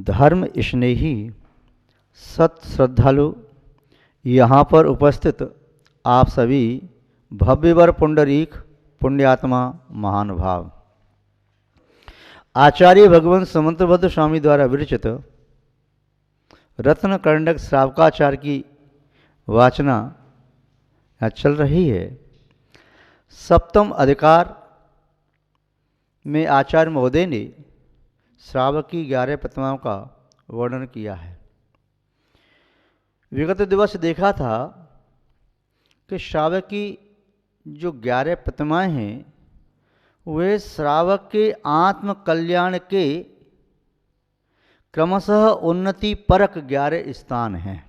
धर्म स्नेही सत श्रद्धालु यहाँ पर उपस्थित आप सभी भव्यवर पुंडरीक पुण्यात्मा महानुभाव, आचार्य भगवान समंतभद्र स्वामी द्वारा विरचित रत्न कर्णक श्रावकाचार की वाचना चल रही है। सप्तम अधिकार में आचार्य महोदय ने श्रावक की 11 प्रतिमाओं का वर्णन किया है। विगत दिवस देखा था कि श्रावक की जो 11 प्रतिमाएं हैं वे श्रावक के आत्म कल्याण के क्रमशः उन्नति परक 11 स्थान हैं।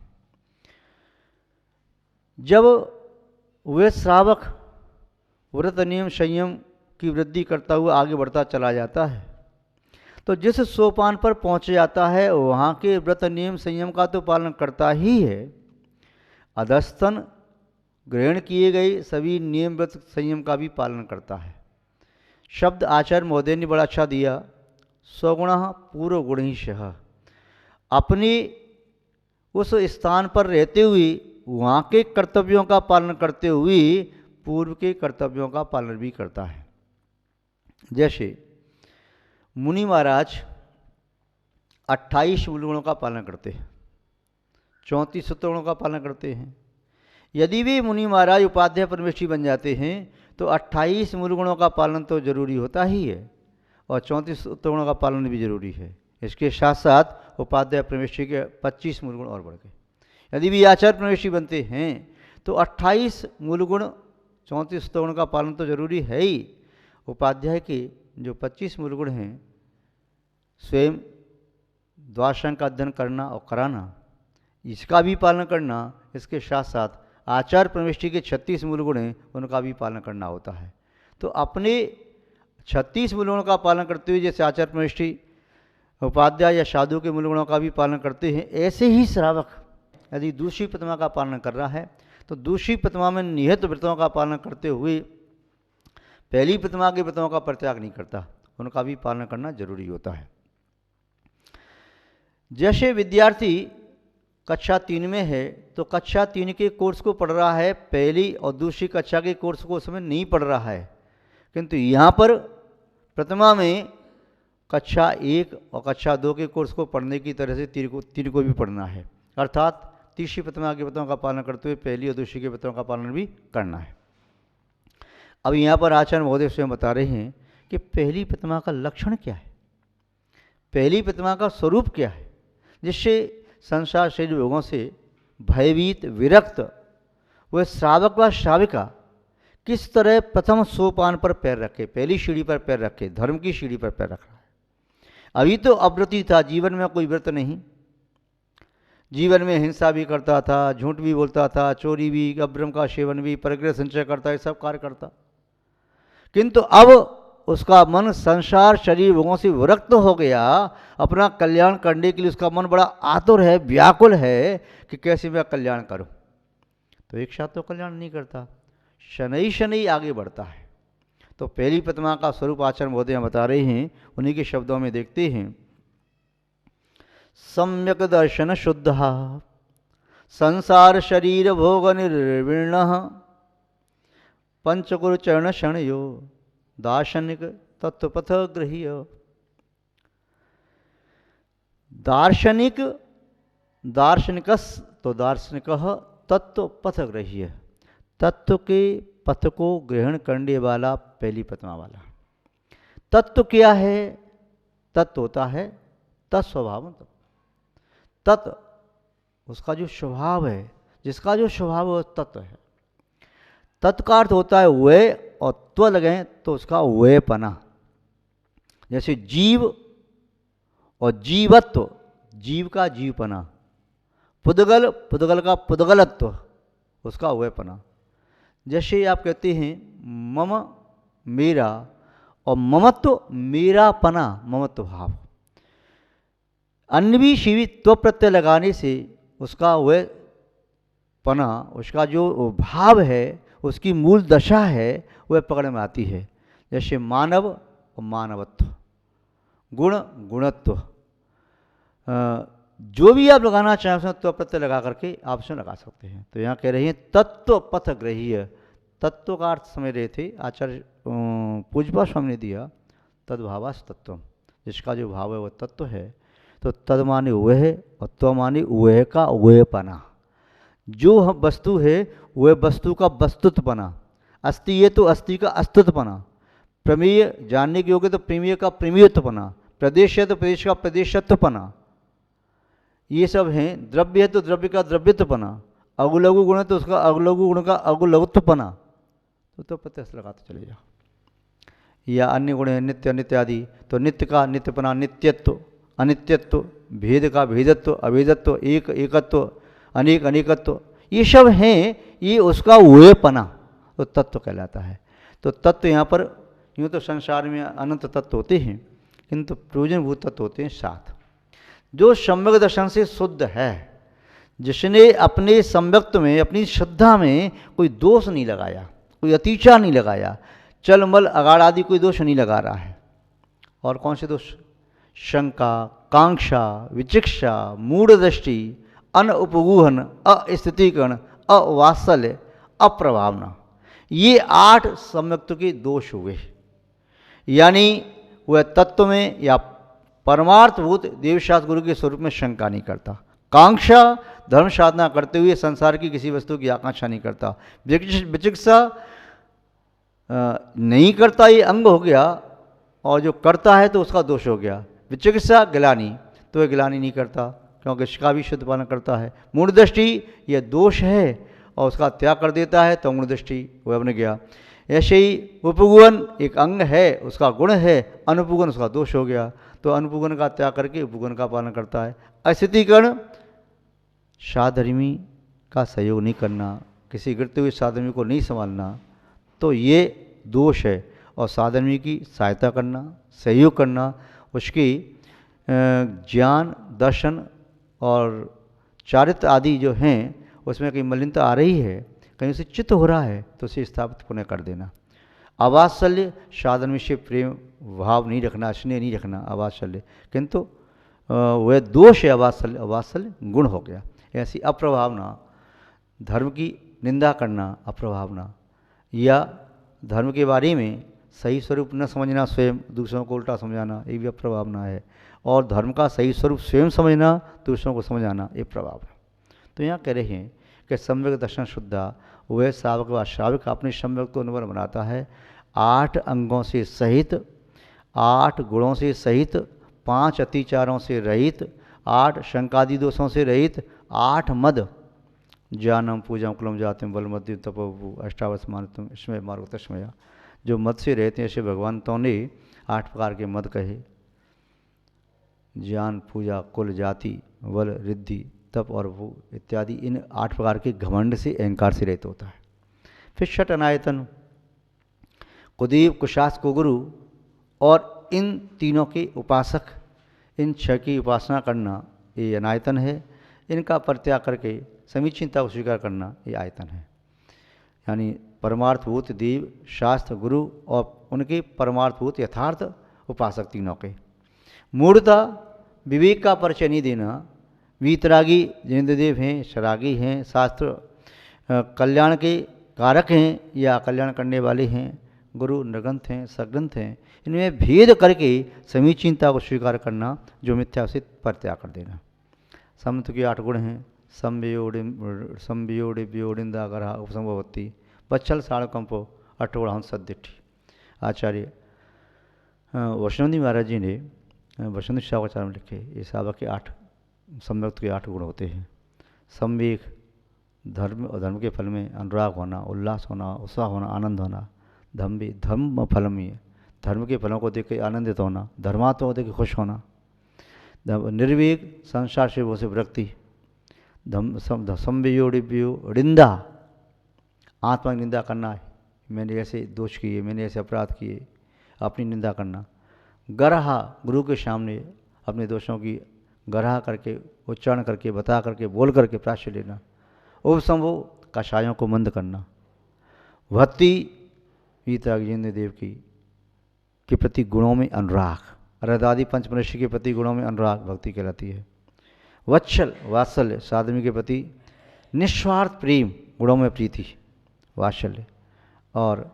जब वे श्रावक व्रत नियम संयम की वृद्धि करता हुआ आगे बढ़ता चला जाता है तो जिस सोपान पर पहुंच जाता है वहाँ के व्रत नियम संयम का तो पालन करता ही है, अधस्तन ग्रहण किए गए सभी नियम व्रत संयम का भी पालन करता है। शब्द आचार्य महोदय ने बड़ा अच्छा दिया, स्वगुण पूर्व गुणीशः। अपने उस स्थान पर रहते हुए वहाँ के कर्तव्यों का पालन करते हुए पूर्व के कर्तव्यों का पालन भी करता है। जैसे मुनि महाराज 28 मूल गुणों का पालन करते हैं, 34 सूत्र गुणों का पालन करते हैं। यदि वे मुनि महाराज उपाध्याय परमेष्ठी बन जाते हैं तो 28 मूल गुणों का पालन तो जरूरी होता ही है और 34 सूत्र गुणों का पालन भी जरूरी है। इसके साथ साथ उपाध्याय परमेष्ठी के 25 मूल गुण और बढ़ गए। यदि भी आचार्य परमेष्ठी बनते हैं तो 28 मूल गुण 34 सूत्र गुण का पालन तो जरूरी है ही। उपाध्याय के जो 25 मूल गुण हैं, स्वयं द्वादशांग का अध्ययन करना और कराना, इसका भी पालन करना, इसके साथ साथ आचार्य परमेष्ठी के 36 मूल गुण हैं उनका भी पालन करना होता है। तो अपने 36 मूल गुणों का पालन करते हुए जैसे आचार्य परमेष्ठी उपाध्याय या साधु के मूल गुणों का भी पालन करते हैं, ऐसे ही श्रावक यदि दूसरी प्रतिमा का पालन कर रहा है तो दूसरी प्रतिमा में निहित व्रतों का पालन करते हुए पहली प्रतिमा के व्रतों का परित्याग नहीं करता, उनका भी पालन करना जरूरी होता है। जैसे विद्यार्थी कक्षा 3 में है तो कक्षा 3 के कोर्स को पढ़ रहा है, पहली और दूसरी कक्षा के कोर्स को उसमें नहीं पढ़ रहा है, किंतु यहाँ पर प्रतिमा में कक्षा 1 और कक्षा 2 के कोर्स को पढ़ने की तरह से 3 को भी पढ़ना है। अर्थात तीसरी प्रतिमा के व्रतों का पालन करते हुए पहली और दूसरी के व्रतों का पालन भी करना है। अब यहाँ पर आचार्य महोदय स्वयं बता रहे हैं कि पहली प्रतिमा का लक्षण क्या है, पहली प्रतिमा का स्वरूप क्या है, जिससे संसार शरीर भोगों से भयभीत विरक्त वह श्रावक व श्राविका किस तरह प्रथम सोपान पर पैर रखे, पहली सीढ़ी पर पैर रखे, धर्म की सीढ़ी पर पैर रख रहा है। अभी तो अव्रती था, जीवन में कोई व्रत नहीं, जीवन में हिंसा भी करता था, झूठ भी बोलता था, चोरी भी, अभ्रम का सेवन भी, परग्रह संचय करता, ये सब कार्य करता। किंतु अब उसका मन संसार शरीर भोगों से विरक्त हो गया, अपना कल्याण करने के लिए उसका मन बड़ा आतुर है, व्याकुल है कि कैसे मैं कल्याण करूं। तो एक साथ तो कल्याण नहीं करता, शनै शनै आगे बढ़ता है। तो पहली प्रतिमा का स्वरूप आचार्य महोदय बता रहे हैं, उन्हीं के शब्दों में देखते हैं। सम्यक दर्शन शुद्ध संसार शरीर भोग निर्वीर्ण पंचकुर चरण शरणयो दार्शनिक तत्वपथ गृह्य। दार्शनिक दार्शनिकस तो दार्शनिक तत्वपथ गृह्य, तत्व के पथ को ग्रहण करने वाला पहली प्रतिमा वाला। तत्व क्या है? तत्व होता है तत्स्वभाव, तत्व उसका जो स्वभाव है, जिसका जो स्वभाव है तत्व है। तत्व का अर्थ होता है वे, और त्व लगे तो उसका वेपना। जैसे जीव और जीवत्व, जीव का जीवपना, पुद्गल, पुद्गल का पुद्गलत्व, उसका वेपना। जैसे आप कहते हैं मम मेरा, और ममत्व मेरापना, ममत्व भाव। अन्य भी शिवी त्व प्रत्यय लगाने से उसका वह पना, उसका जो भाव है, उसकी मूल दशा है, वह पकड़ में आती है। जैसे मानव और मानवत्व, गुण गुणत्व, जो भी आप लगाना चाहें उसमें त्व प्रत्यय लगा करके आप उसमें लगा सकते हैं। तो यहाँ कह रही हैं तत्व पथ ग्रहीय, तत्व का अर्थ समझ रहे थे आचार्य पूज्यपा स्वामी ने दिया तद्भावास तत्व, जिसका जो भाव है वह तत्व है। तो तद माने वह है और त्व माने वह का वहपना, जो हम वस्तु है वह वस्तु का वस्तुत्वपना, अस्ति है तो अस्ति का अस्तित्वपना, प्रमेय जानने के योग्य तो प्रमेय का प्रमेयत्वपना, प्रदेश है तो प्रदेश का प्रदेशत्वपना, ये सब हैं। द्रव्य है तो द्रव्य का द्रव्यत्वपना, अगुलघु गुण है तो उसका अगुलघु गुण का अगुलघुत्वपना, तो प्रत्यय लगाते चले जाओ। या अन्य गुण है नित्य अनित्य आदि, तो नित्य का नित्यपना, नित्यत्व अनित्यत्व, भेद का भेदत्व अभेदत्व, एक एकत्व अनेक अनेकत्व, ये सब हैं, ये उसका वेपना तो तत्व कहलाता है। तो तत्व यहाँ पर यूँ तो संसार में अनंत तत्व होते हैं, किंतु प्रयोजनभूत तत्व होते हैं 7। जो सम्यक दर्शन से शुद्ध है, जिसने अपने सम्यक्त्व में अपनी श्रद्धा में कोई दोष नहीं लगाया, कोई अतीचा नहीं लगाया, चल मल अगाड़ आदि कोई दोष नहीं लगा रहा है। और कौन से दोष? शंका, कांक्षा, विचिक्षा, मूढ़ दृष्टि, अन उपगूहन, अस्थितिकरण, अवात्सल्य, अप्रभावना, ये 8 सम्यक्त्व के दोष हुए। यानी वह तत्व में या परमार्थभूत देवशास्त्र गुरु के स्वरूप में शंका नहीं करता, कांक्षा धर्म साधना करते हुए संसार की किसी वस्तु की आकांक्षा नहीं करता, विचिकित्सा नहीं करता, ये अंग हो गया, और जो करता है तो उसका दोष हो गया। विचिकित्सा गिलानी, तो ये गिलानी नहीं करता क्योंकि इसका भी शुद्ध पालन करता है। मूढ़ दृष्टि यह दोष है और उसका त्याग कर देता है, तो मूढ़ दृष्टि वह बन गया। ऐसे ही उपगुण एक अंग है, उसका गुण है, अनुपगुण उसका दोष हो गया, तो अनुपगुण का त्याग करके उपगुण का पालन करता है। अस्थितिकरण साधर्मी का सहयोग नहीं करना, किसी गिरते हुए साधर्मी को नहीं संभालना, तो ये दोष है। और साधर्मी की सहायता करना, सहयोग करना, उसकी ज्ञान दर्शन और चारित्र आदि जो हैं उसमें कहीं मलिनता आ रही है, कहीं उसे चित्त हो रहा है, तो उसे स्थापित पुनः कर देना। अवात्सल्य साधर्मी से प्रेम भाव नहीं रखना, स्नेह नहीं रखना, अवात्सल्य, किंतु वह दोष है अवात्सल्य, अवात्सल्य गुण हो गया। ऐसी अप्रभावना, धर्म की निंदा करना अप्रभावना, या धर्म के बारे में सही स्वरूप न समझना, स्वयं दूसरों को उल्टा समझाना, ये भी अप्रभावना है। और धर्म का सही स्वरूप स्वयं समझना, दूसरों को समझाना, ये प्रभावना। तो यहाँ कह रहे हैं कि सम्यक दर्शन शुद्धा, वह सावक व श्रावक अपने सम्यक को अनुवर बनाता है 8 अंगों से सहित, 8 गुणों से सहित, 5 अतिचारों से रहित, 8 शंकादि दोषों से रहित, 8 मद ज्ञानम पूजा कुलम जातम बल मध्य तपो अष्टावस मानतम इसमें मार्ग तस्मया, जो मद से रहते हैं ऐसे भगवंतों ने 8 प्रकार के मद कहे, ज्ञान पूजा कुल जाति बल रिद्धि तप और भू इत्यादि, इन 8 प्रकार के घमंड से अहंकार से रहित होता है। फिर षट अनायतन कुदीप कुशास कुगुरु, और इन तीनों के उपासक, इन 6 की उपासना करना ये अनायतन है। इनका परित्याग करके समीचीनता को स्वीकार करना ये आयतन है। यानी परमार्थभूत देव शास्त्र गुरु और उनके परमार्थभूत यथार्थ उपासक तीनों के। मूढ़ता विवेक का परिचय नहीं देना, वीतरागी जिनेन्द्रदेव हैं, शरागी हैं, शास्त्र कल्याण के कारक हैं या कल्याण करने वाले हैं, गुरु निर्ग्रंथ हैं, सग्रंथ हैं, इनमें भेद करके समीचीनता को स्वीकार करना, जो मिथ्या उसे परित्याग कर देना। समत्व के 8 गुण हैं, संवियोड़ व्योड़िंदा ग्रह उपसंभवती बच्छल साड़कंपो अठोड़हंस सदिठी। आचार्य वैष्णवदेव महाराज जी ने वैष्णव शिक्षाचार में लिखे, ये सावक के 8 सम्यक्त के 8 गुण होते हैं। संवेक धर्म और धर्म के फल में अनुराग होना, उल्लास होना, उत्साह होना, आनंद होना। धर्म फल में धर्म के फलों को देख के आनंदित होना, धर्मात्मा को देख के खुश होना। निर्वेग संसार से वो से विरक्ति। संवियोड़िंदा आत्मा की निंदा करना है, मैंने ऐसे दोष किए, मैंने ऐसे अपराध किए, अपनी निंदा करना। गरहा गुरु के सामने अपने दोषों की गरहा करके उच्चारण करके बता करके बोल करके प्राश्चित लेना। उपसंभव कषायों को मंद करना। भक्ति वीतराग देव की के प्रति गुणों में अनुराग, हृदयादि पंचमनुष्य के प्रति गुणों में अनुराग भक्ति कहलाती है। वत्सल वात्सल्य साधवी के प्रति, निस्वार्थ प्रेम गुणों में प्रीति वात्सल्य, और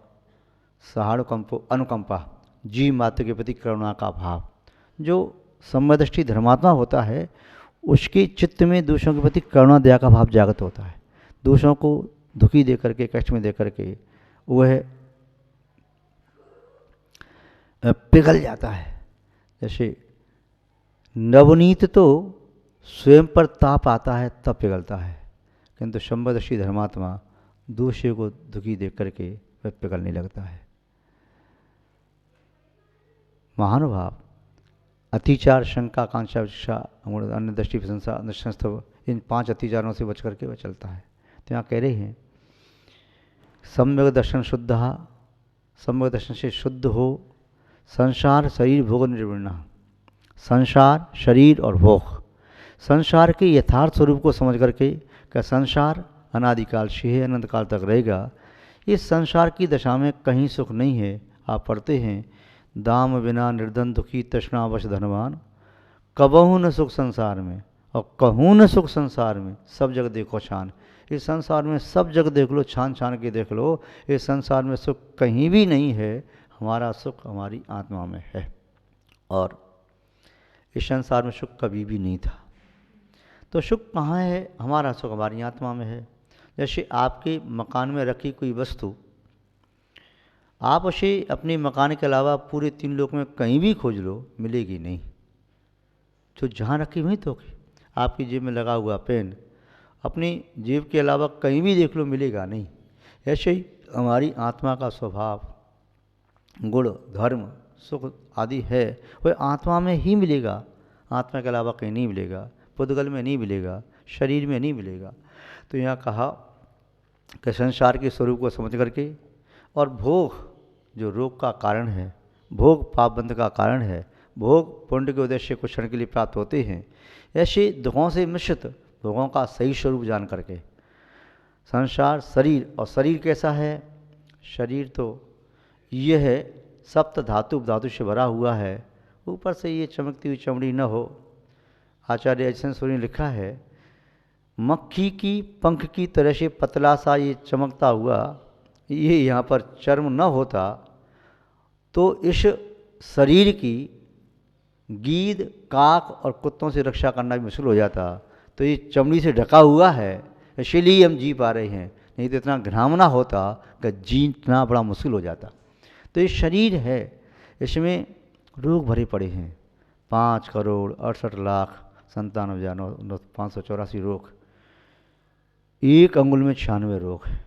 सहानुकंपो अनुकंपा जीव मात्र के प्रति करुणा का भाव। जो समदृष्टि धर्मात्मा होता है उसके चित्त में दूसरों के प्रति करुणा दया का भाव जागृत होता है। दूसरों को दुखी दे करके, कष्ट में दे करके वह पिघल जाता है। जैसे नवनीत तो स्वयं पर ताप आता है तब पिघलता है, किंतु समदृष्टि धर्मात्मा दूसरे को दुखी देख करके वह पिघलने लगता है। महानुभाव अतिचार, शंका, आकांक्षा, विशिक्षा, अन्य दृष्टि, प्रशंसा, निष्ठव, इन 5 अतिचारों से बच करके वह चलता है। तो यहाँ कह रहे हैं सम्यक दर्शन शुद्ध, सम्यक दर्शन से शुद्ध हो संसार शरीर भोग निर्वृण। संसार शरीर और भोग, संसार के यथार्थ स्वरूप को समझ करके क्या संसार अनादिकाल से है, अनंत काल तक रहेगा। इस संसार की दशा में कहीं सुख नहीं है। आप पढ़ते हैं दाम बिना निर्धन दुखी तृष्णावश धनवान, कबहू न सुख संसार में और कहूँ न सुख संसार में, सब जगह देखो छान। इस संसार में सब जगह देख लो, छान छान के देख लो, इस संसार में सुख कहीं भी नहीं है। हमारा सुख हमारी आत्मा में है और इस संसार में सुख कभी भी नहीं था। तो सुख कहाँ है? हमारा सुख हमारी आत्मा में है। जैसे आपके मकान में रखी कोई वस्तु, आप उसे अपने मकान के अलावा पूरे 3 लोक में कहीं भी खोज लो, मिलेगी नहीं। जो जहाँ रखी वहीं तो आपकी जेब में लगा हुआ पेन, अपनी जेब के अलावा कहीं भी देख लो, मिलेगा नहीं। ऐसे ही हमारी आत्मा का स्वभाव, गुण, धर्म, सुख आदि है, वह आत्मा में ही मिलेगा। आत्मा के अलावा कहीं नहीं मिलेगा, पुद्गल में नहीं मिलेगा, शरीर में नहीं मिलेगा। तो यहाँ कहा कि संसार के स्वरूप को समझ करके, और भोग जो रोग का कारण है, भोग पाप बंध का कारण है, भोग पुण्य के उद्देश्य कुछ क्षण के लिए प्राप्त होते हैं, ऐसे दुखों से मिश्रित भोगों का सही स्वरूप जान करके संसार शरीर, और शरीर कैसा है? शरीर तो ये है सप्त धातु धातु से भरा हुआ है, ऊपर से ये चमकती हुई चमड़ी न हो। आचार्य ऐसे सूर्य ने लिखा है मक्खी की पंख की तरह से पतला सा ये चमकता हुआ ये यहाँ पर चर्म न होता तो इस शरीर की गीद, काक और कुत्तों से रक्षा करना भी मुश्किल हो जाता। तो ये चमड़ी से ढका हुआ है, इसीलिए हम जी पा रहे हैं, नहीं तो इतना घृणावना होता कि जीना बड़ा मुश्किल हो जाता। तो ये शरीर है, इसमें रोग भरे पड़े हैं। 5,68,97,584 रोग, एक अंगुल में 96 रोग है।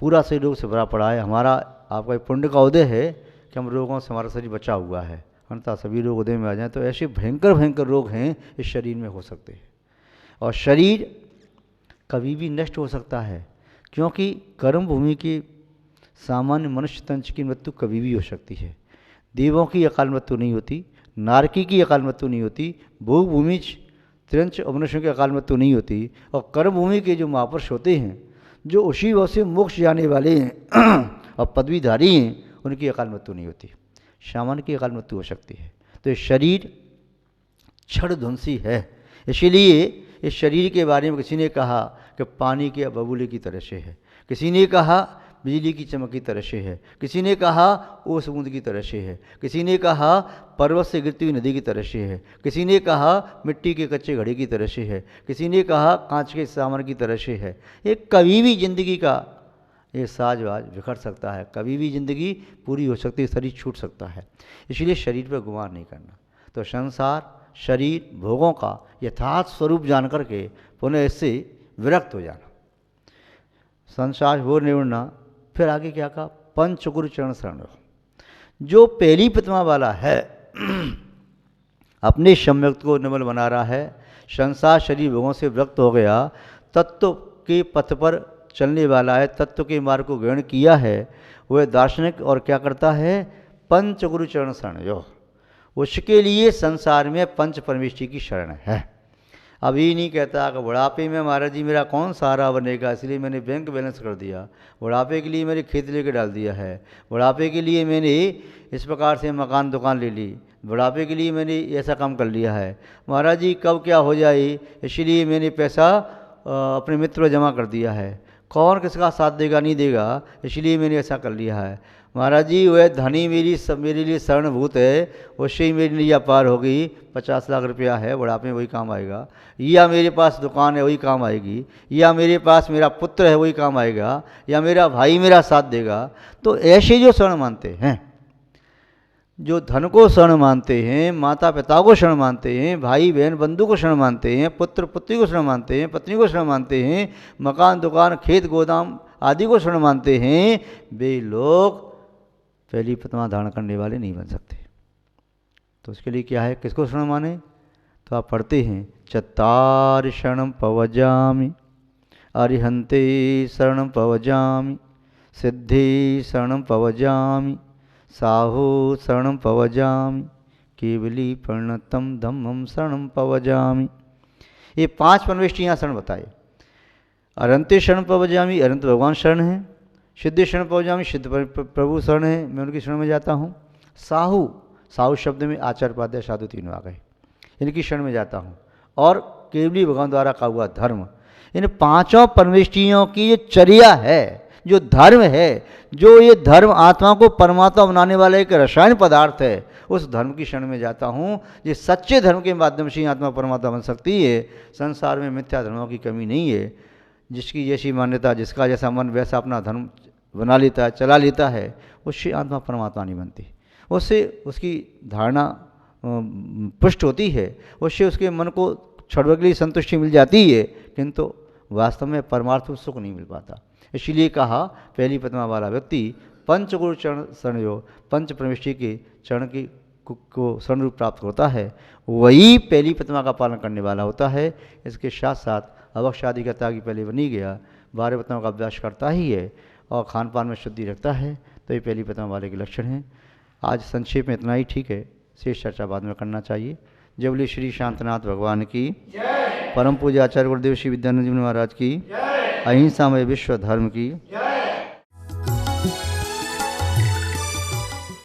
पूरा शरीर रोग से भरा पड़ा है। हमारा आपका पुण्य का उदय है कि हम रोगों से हमारा शरीर बचा हुआ है, अन्यथा सभी रोग उदय में आ जाएं तो ऐसे भयंकर भयंकर रोग हैं इस शरीर में हो सकते हैं। और शरीर कभी भी नष्ट हो सकता है, क्योंकि कर्म भूमि की सामान्य मनुष्य तंत्र की मृत्यु कभी भी हो सकती है। देवों की अकाल मृत्यु नहीं होती, नारकी की अकाल मृत्यु नहीं होती, भोग भूमि त्रिंच और मनुष्यों की अकाल मृत्यु नहीं होती। और कर्म भूमि के जो महापुरुष होते हैं, जो उसी भाव से मोक्ष जाने वाले हैं और पदवीधारी हैं, उनकी अकाल मृत्यु नहीं होती। सामान्य की अकाल मृत्यु हो सकती है। तो ये शरीर क्षणध्वंसी है। इसीलिए इस शरीर के बारे में किसी ने कहा कि पानी के बबूले की तरह से है, किसी ने कहा बिजली की चमक की तरह से है, किसी ने कहा ओस बूंद की तरह से है, किसी ने कहा पर्वत से गिरती हुई नदी की तरह से है, किसी ने कहा मिट्टी के कच्चे घड़े की तरह से है, किसी ने कहा कांच के सामान की तरह से है। ये कभी भी जिंदगी का ये साजवाज बिखर सकता है, कभी भी ज़िंदगी पूरी हो सकती है, शरीर छूट सकता है। इसलिए शरीर पर गुमान नहीं करना। तो संसार शरीर भोगों का यथार्थ स्वरूप जान करके पुनः इससे विरक्त हो जाना। संसार हो निर्वृणा। फिर आगे क्या कहा? पंचगुरु चरण शरण। जो पहली प्रतिमा वाला है अपने सम्यक्त को निर्मल बना रहा है, संसार शरीर भोगों से विरक्त हो गया, तत्व के पथ पर चलने वाला है, तत्व के मार्ग को ग्रहण किया है, वह दार्शनिक और क्या करता है? पंचगुरु चरण शरण जो, उसके लिए संसार में पंच परमेष्टि की शरण है। अभी नहीं कहता कि बुढ़ापे में महाराज जी मेरा कौन सहारा बनेगा, इसलिए मैंने बैंक बैलेंस कर दिया, बुढ़ापे के लिए मैंने खेत लेके डाल दिया है, बुढ़ापे के लिए मैंने इस प्रकार से मकान दुकान ले ली, बुढ़ापे के लिए मैंने ऐसा काम कर लिया है, महाराज जी कब क्या हो जाए इसलिए मैंने पैसा अपने मित्र को जमा कर दिया है, कौन किसका साथ देगा नहीं देगा इसलिए मैंने ऐसा कर लिया है। महाराज जी वह धनी मेरे लिए शरणभूत है, उससे ही मेरी नैया पार होगी। 50 लाख रुपया है, बुढ़ापे में वही काम आएगा, या मेरे पास दुकान है वही काम आएगी, या मेरे पास मेरा पुत्र है वही काम आएगा, या मेरा भाई मेरा साथ देगा। तो ऐसे जो शरण मानते हैं, जो धन को शरण मानते हैं, माता पिता को शरण मानते हैं, भाई बहन बंधु को शरण मानते हैं, पुत्र पुत्री को शरण मानते हैं, पत्नी को शरण मानते हैं, मकान दुकान खेत गोदाम आदि को शरण मानते हैं, वे लोग पहली प्रतिमा धारण करने वाले नहीं बन सकते। तो उसके लिए क्या है, किसको शरण माने? तो आप पढ़ते हैं चत्तारि शरणं पवजामि, अरिहन्ते शरणं पवजामि, सिद्धि शरणं पवजामि, साहु शरणं पवजामि, केवली प्रणतम धम्मं शरणं पवजामि। ये 5 परमेष्टि यहाँ शरण बताए। अरंते शरण पवजामि, अरंत भगवान शरण है। सिद्धि शरण पवजामि, सिद्ध प्रभु शरण है, मैं उनकी शरण में जाता हूँ। साहु शब्द में आचार्य उपाध्याय साधु तीनों आ गए, इनकी शरण में जाता हूँ। और केवली भगवान द्वारा का हुआ धर्म, इन 5 परमेष्टियों की ये चर्या है, जो धर्म है, जो ये धर्म आत्मा को परमात्मा बनाने वाला एक रसायन पदार्थ है, उस धर्म की शरण में जाता हूँ। ये सच्चे धर्म के माध्यम से आत्मा परमात्मा बन सकती है। संसार में मिथ्या धर्मों की कमी नहीं है। जिसकी जैसी मान्यता, जिसका जैसा मन वैसा अपना धर्म बना लेता है, चला लेता है, उससे आत्मा परमात्मा नहीं बनती। उससे उसकी धारणा पुष्ट होती है, उससे उसके मन को क्षण के लिए संतुष्टि मिल जाती है, किंतु वास्तव में परमार्थ सुख नहीं मिल पाता। इसलिए कहा पहली प्रतिमा वाला व्यक्ति पंचगुरु चरण शरण जो पंच प्रविष्टि के चरण की को शरण रूप प्राप्त होता है, वही पहली प्रतिमा का पालन करने वाला होता है। इसके साथ साथ अवश्य आदि का त्यागी पहले बनी गया, 12 प्रतिमा का अभ्यास करता ही है और खान पान में शुद्धि रखता है, तो ये पहली प्रतिमा वाले के लक्षण हैं। आज संक्षेप में इतना ही ठीक है, शेष चर्चा बाद में करना चाहिए। जय बोले श्री शांतनाथ भगवान की, परम पूज्य आचार्य गुरुदेव श्री विद्यानंद जी महाराज की, अहिंसा में विश्व धर्म की।